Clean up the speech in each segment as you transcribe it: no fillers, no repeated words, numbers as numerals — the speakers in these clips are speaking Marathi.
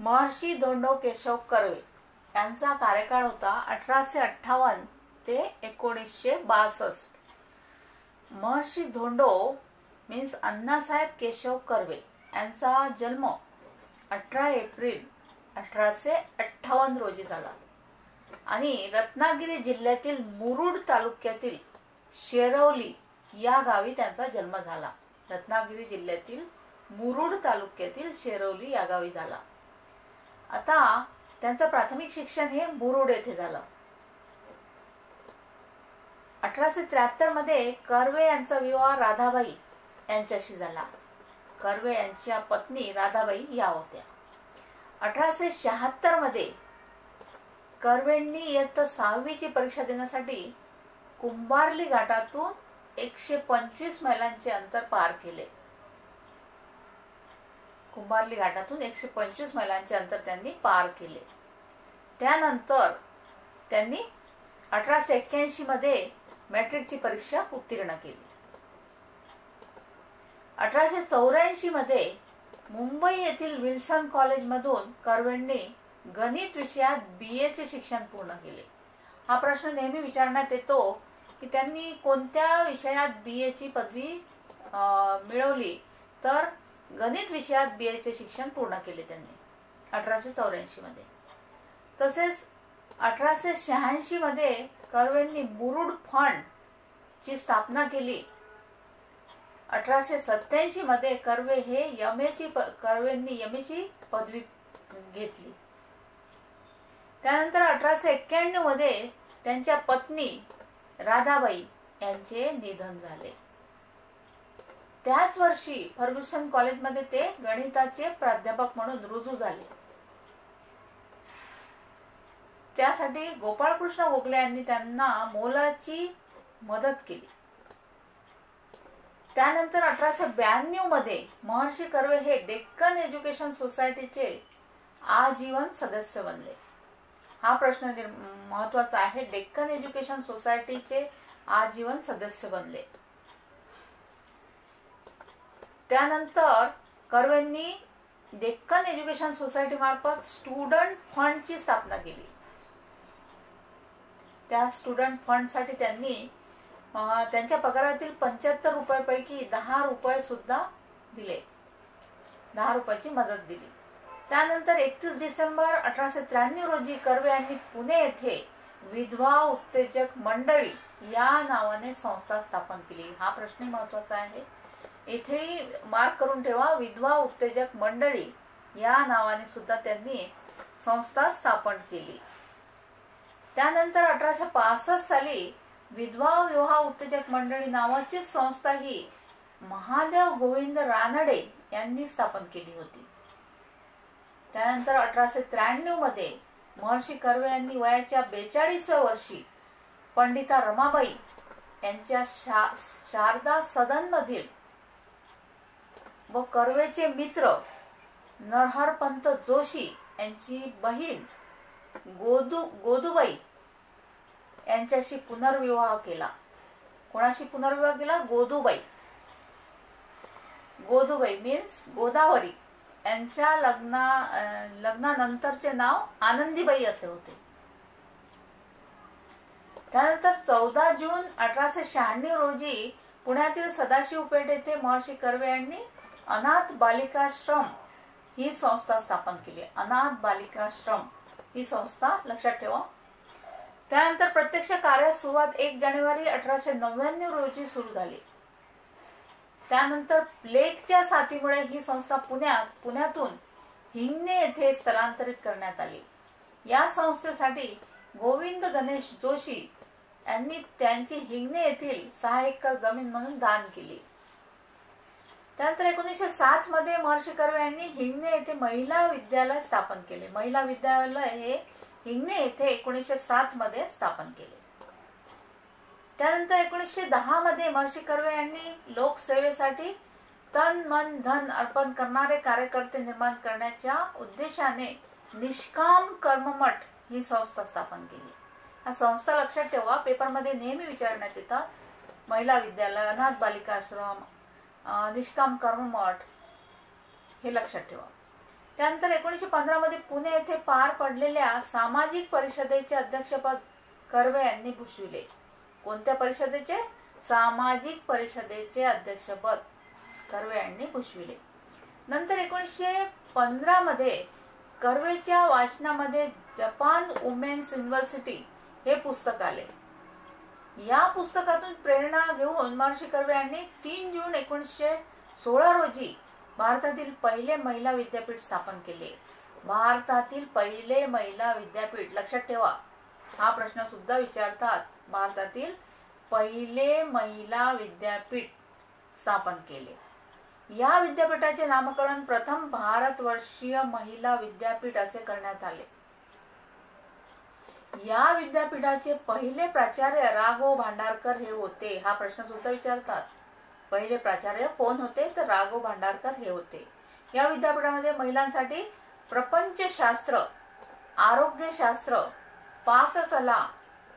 महर्षी धोंडो केशव कर्वे यांचा कार्यकाळ होता 1858 ते 1962. महर्षी धोंडो मीन्स अण्णासाहेब केशव कर्वे यांचा जन्म 18 एप्रिल 1858 रोजी झाला आणि रत्नागिरी जिल्ह्यातील मुरुड तालुक्यातील शेरवली या गावी त्यांचा जन्म झाला. रत्नागिरी जिल्ह्यातील मुरुड तालुक्यातील शेरवली या गावी झाला. आता त्यांचं प्राथमिक शिक्षण हे मुरुड येथे झालं. 1873 मध्ये कर्वे यांचा विवाह राधाबाई यांच्याशी झाला. कर्वे यांच्या पत्नी राधाबाई या होत्या. 1876 मध्ये कर्वेंनी इयत्ता 6वीची परीक्षा देण्यासाठी कुंभार्ली घाटातून 125 मैलांचे अंतर पार केले. कुंभार्ली घाटातून 125 मैलांचे अंतर त्यांनी पार केले. त्यानंतर त्यांनी 1881 मध्ये मॅट्रिकची परीक्षा उत्तीर्ण केली. 1884 मध्ये मुंबई येथील विल्सन कॉलेजमधून कर्वेंनी गणित विषयात BA चे शिक्षण पूर्ण केले. हा प्रश्न नेहमी विचारण्यात येतो की त्यांनी कोणत्या विषयात BA ची पदवी मिळवली, तर गणित विषयात BA चे शिक्षण पूर्ण केले त्यांनी 1884 मध्ये. तसेच 1886 मध्ये कर्वेंनी मुरुड फंड ची स्थापना केली. 1887 मध्ये कर्वेंनी MA ची पदवी घेतली. त्यानंतर 1891 मध्ये त्यांच्या पत्नी राधाबाई यांचे निधन झाले. त्याच वर्षी फर्ग्युसन कॉलेजमध्ये ते गणिताचे प्राध्यापक म्हणून रुजू झाले. त्यासाठी गोपाळकृष्ण गोखले यांनी त्यांना मोलाची मदत केली. त्यानंतर 1892 मध्ये महर्षी कर्वे हे डेक्कन एज्युकेशन सोसायटीचे आजीवन सदस्य बनले. हा प्रश्न महत्वाचा आहे. डेक्कन एज्युकेशन सोसायटीचे आजीवन सदस्य बनले. त्यानंतर कर्वेंनी डेक्कन एज्युकेशन सोसायटी मार्फत स्टुडंट फंड ची स्थापना केली. त्या स्टुडंट फंड साठी त्यांनी त्यांच्या पगारातील 75 रुपयापैकी 10 रुपये सुद्धा दिले. 10 रुपयाची मदत दिली. त्यानंतर 31 डिसेंबर 1893 रोजी कर्वे यांनी पुणे येथे विधवा उत्तेजक मंडळी या नावाने संस्था स्थापन केली. हा प्रश्न महत्वाचा आहे. इथेही मार्क करून ठेवा. विधवा उत्तेजक मंडळी या नावाने सुद्धा त्यांनी संस्था स्थापन केली. त्यानंतर 1865 साली विधवा विवाह उत्तेजक मंडळी नावाची संस्था ही महादेव गोविंद रानडे यांनी स्थापन केली होती. त्यानंतर 1893 मध्ये महर्षी कर्वे यांनी वयाच्या 42व्या वर्षी पंडिता रमाबाई यांच्या शारदा सदन मधील व कर्वेचे मित्र नरहरपंत जोशी यांची बहीण गोदूबाई यांच्याशी पुनर्विवाह केला. कोणाशी पुनर्विवाह केला? गोदूबाई मीन्स गोदावरी यांच्या लग्नानंतरचे नाव आनंदीबाई असे होते. त्यानंतर 14 जून 1896 रोजी पुण्यातील सदाशिव पेठ येथे महर्षी कर्वे यांनी अनाथ बालिकाश्रम ही संस्था स्थापन केली. अनाथ बालिकाश्रम ही संस्था लक्षात ठेवा. त्यानंतर प्रत्यक्ष कार्यास सुरुवात 1 जानेवारी 1899 रोजी सुरू झाली. त्यानंतर प्लेगच्या साथीमुळे ही संस्था पुण्यातून हिंगणे येथे स्थलांतरित करण्यात आली. या संस्थेसाठी गोविंद गणेश जोशी यांनी त्यांची हिंगणे येथील 6 एकर जमीन म्हणून दान केली. त्यानंतर 1907 मध्ये महर्षी कर्वे यांनी हिंगणे येथे महिला विद्यालय स्थापन केले. महिला विद्यालय हे हिंगणे येथे 1907 मध्ये स्थापन केले. त्यानंतर 1910 मध्ये महर्षी कर्वे यांनी लोकसेवेसाठी तन मन धन अर्पण करणारे कार्यकर्ते निर्माण करण्याच्या उद्देशाने निष्काम कर्ममठ ही संस्था स्थापन केली. हा संस्था लक्षात ठेवा. पेपरमध्ये नेहमी विचारण्यात येतात. महिला विद्यालय, अनाथ बालिका आश्रम, निष्काम कर्ममठ हे लक्षात ठेवा. त्यानंतर 1915 मध्ये पुणे येथे पार पडलेल्या सामाजिक परिषदेचे अध्यक्षपद कर्वे यांनी भूषविले. कोणत्या परिषदेचे? सामाजिक परिषदेचे अध्यक्षपद कर्वे यांनी भूषविले. नंतर 1915 मध्ये कर्वेच्या वाचनामध्ये जपान वुमेन्स युनिव्हर्सिटी हे पुस्तक आले. या पुस्तकातून प्रेरणा घेऊन महर्षी कर्वे यांनी 3 जून 1916 रोजी भारतातील पहिले महिला विद्यापीठ स्थापन केले. भारतातील पहिले महिला विद्यापीठ, लक्षात ठेवा, हा प्रश्न सुद्धा विचारतात. भारतातील पहिले महिला विद्यापीठ स्थापन केले. या विद्यापीठाचे नामकरण प्रथम भारतवर्षीय महिला विद्यापीठ असे करण्यात आले. या विद्यापीठाचे पहिले प्राचार्य राघव भांडारकर हे होते. हा प्रश्न सुद्धा विचारतात. पहिले प्राचार्य कोण होते? तर राघव भांडारकर हे होते. या विद्यापीठामध्ये महिलांसाठी प्रपंचशास्त्र, आरोग्यशास्त्र, पाककला,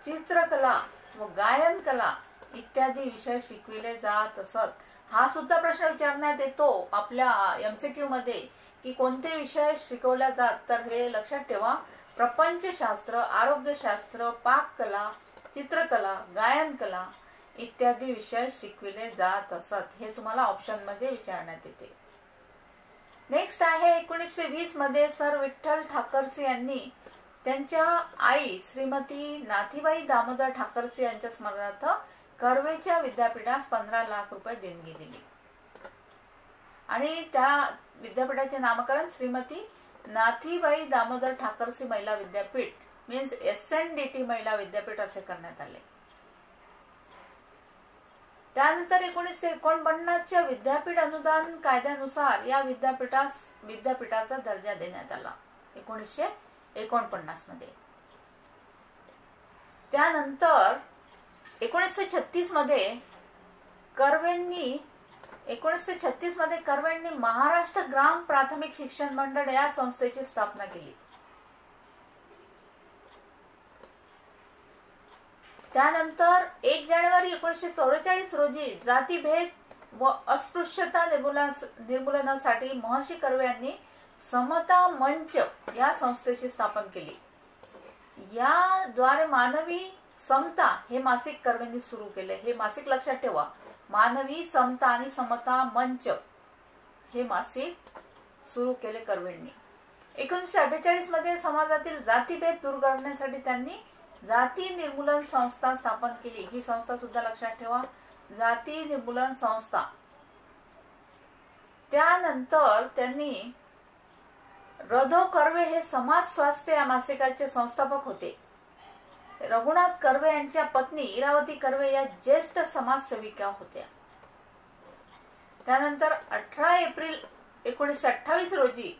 चित्रकला व गायन कला इत्यादी विषय शिकविले जात असत. हा सुद्धा प्रश्न विचारण्यात येतो आपल्या MCQ मध्ये की कोणते विषय शिकवल्या जात. तर हे लक्षात ठेवा, प्रपंचशास्त्र, आरोग्यशास्त्र, पाककला, चित्रकला, गायन कला इत्यादी विषय शिकविले जात असत. हे तुम्हाला ऑप्शन मध्ये विचारण्यात येते. नेक्स्ट आहे 1920 मध्ये सर विठ्ठल ठाकरसी यांनी त्यांच्या आई श्रीमती नाथीबाई दामोदर ठाकरसी यांच्या स्मरणार्थ कर्वेच्या विद्यापीठास 15 लाख रुपये देणगी दिली आणि त्या विद्यापीठाचे नामकरण श्रीमती नाथीबाई दामोदर ठाकरसी महिला विद्यापीठ मीन्स SNDT महिला विद्यापीठ असे करण्यात आले. त्यानंतर 1949च्या विद्यापीठ अनुदान कायद्यानुसार या विद्यापीठाचा दर्जा देण्यात आला 1949 मध्ये. त्यानंतर 1936 मध्ये कर्वेंनी महाराष्ट्र ग्राम प्राथमिक शिक्षण मंडळ या संस्थेची स्थापना केली. त्यानंतर 1 जानेवारी 1944 रोजी जातीभेद व अस्पृश्यता निर्मूलनासाठी महर्षी कर्वे यांनी समता मंच या संस्थेची स्थापना केली. याद्वारे मानवी समता हे मासिक कर्वेंनी सुरू केले. हे मासिक लक्षात ठेवा, मानवी समता आणि समता मंच हे मासिक सुरू केले कर्वेंनी. 1948 मध्ये समाजातील जातीभेद दूर करण्यासाठी त्यांनी जाती निर्मूलन संस्था स्थापन केली. ही संस्था सुद्धा लक्षात ठेवा, जाती निर्मूलन संस्था. त्यानंतर त्यांनी रधो कर्वे हे समाज स्वास्थ्य या मासिकाचे संस्थापक होते. रघुनाथ कर्वे यांच्या पत्नी इरावती कर्वे या ज्येष्ठ समाजसेविका होत्या. त्यानंतर 18 एप्रिल 1928 रोजी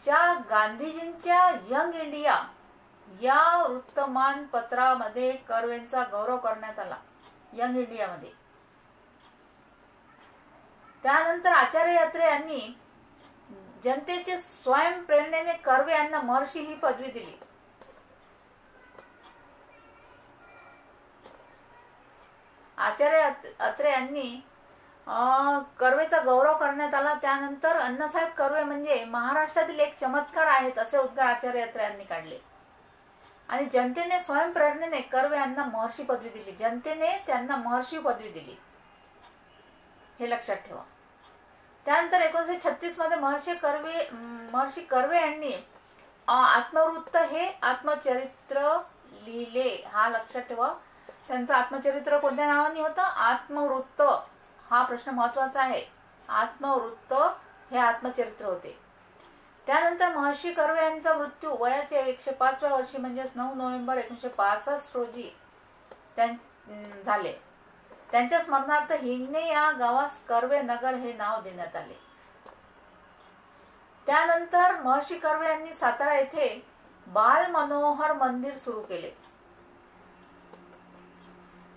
च्या गांधीजींच्या यंग इंडिया या वृत्तमानपत्रामध्ये कर्वेंचा गौरव करण्यात आला. यंग इंडिया मध्ये. त्यानंतर आचार्य यात्रे यांनी जनतेचे स्वयंप्रेरणेने कर्वे यांना महर्षी ही पदवी दिली. आचार्य अत्रे यांनी कर्वेचा गौरव करण्यात आला. त्यानंतर अण्णासाहेब कर्वे म्हणजे महाराष्ट्रातील एक चमत्कार आहेत असे उद्गार आचार्य अत्रे यांनी काढले आणि जनतेने स्वयंप्रेरणेने कर्वे यांना महर्षी पदवी दिली. जनतेने त्यांना महर्षी पदवी दिली, हे लक्षात ठेवा. त्यानंतर 1936 मध्ये महर्षी कर्वे यांनी आत्मवृत्त हे आत्मचरित्र लिहिले. हा लक्षात ठेवा, त्यांचं आत्मचरित्र कोणत्या नावाने होतं? आत्मवृत्त. हा प्रश्न महत्वाचा आहे. आत्मवृत्त हे आत्मचरित्र होते. त्यानंतर महर्षी कर्वे यांचा मृत्यू वयाच्या 105व्या वर्षी म्हणजेच 9 नोव्हेंबर 1965 रोजी झाले. त्यांच्या स्मरणार्थ हिंगणे या गावास कर्वे नगर हे नाव देण्यात आले. त्यानंतर महर्षी कर्वे यांनी सातारा येथे बाल मनोहर मंदिर सुरू केले.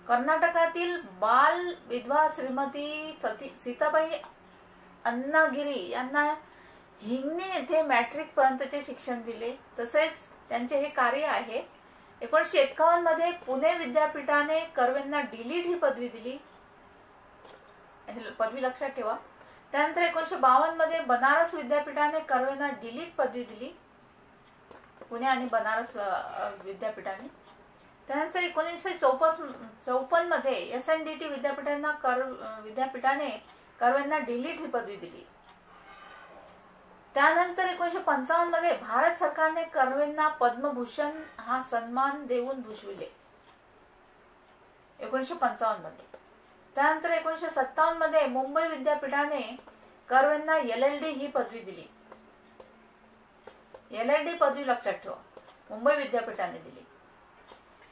कर्नाटकातील बाल विधवा श्रीमती सीताबाई अण्णागिरी यांना हिंगणे येथे मॅट्रिक पर्यंतचे शिक्षण दिले. तसेच त्यांचे हे कार्य आहे. 1951 मध्ये पुणे विद्यापीठाने कर्वेंना डीलिट ही पदवी दिली. पदवी लक्षात ठेवा. त्यानंतर 1952 मध्ये बनारस विद्यापीठाने कर्वेंना डीलिट पदवी दिली, पुणे आणि बनारस विद्यापीठाने. त्यानंतर 1954 मध्ये SNDT विद्यापीठाने कर्वेंना डीलिट ही पदवी दिली. त्यानंतर 1955 मध्ये भारत सरकारने कर्वेंना पद्मभूषण हा सन्मान देऊन भूषविले 1955 मध्ये. त्यानंतर 1957 मध्ये मुंबई विद्यापीठाने कर्वेंना LLD ही पदवी दिली. LLD पदवी लक्षात ठेवा, मुंबई विद्यापीठाने दिली.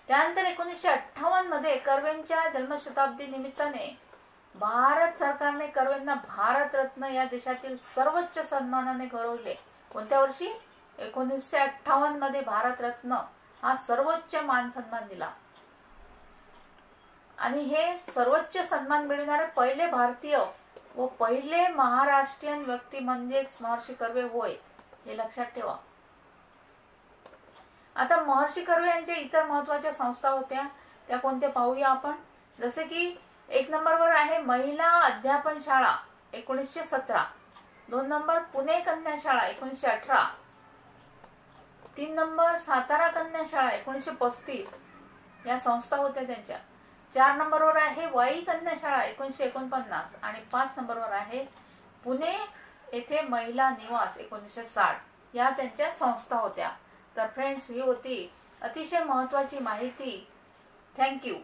त्यानंतर 1958 मध्ये कर्वेंच्या जन्मशताब्दी निमित्ताने भारत सरकारने कर्वेंना भारत रत्न या देशातील सर्वोच्च सन्मानाने गौरवले. कोणत्या वर्षी? 1958 मध्ये भारत रत्न हा सर्वोच्च मान सन्मान दिला. आणि हे सर्वोच्च सन्मान मिळवणारे पहिले भारतीय व पहिले महाराष्ट्रीयन व्यक्ती म्हणजेच महर्षी कर्वे होय, हे लक्षात ठेवा. आता महर्षी कर्वे यांच्या इतर महत्वाच्या संस्था होत्या, त्या कोणत्या पाहूया आपण. जसे की 1 नंबरवर आहे महिला अध्यापन शाळा 1917, 2 नंबर पुणे कन्या शाळा 1918, 3 नंबर सातारा कन्या शाळा 1935 या संस्था होत्या त्यांच्या. 4 नंबरवर आहे वाई कन्या शाळा 1949 आणि 5 नंबरवर आहे पुणे येथे महिला निवास 1960 या त्यांच्या संस्था होत्या. तर फ्रेंड्स, ही होती अतिशय महत्वाची माहिती. थँक्यू.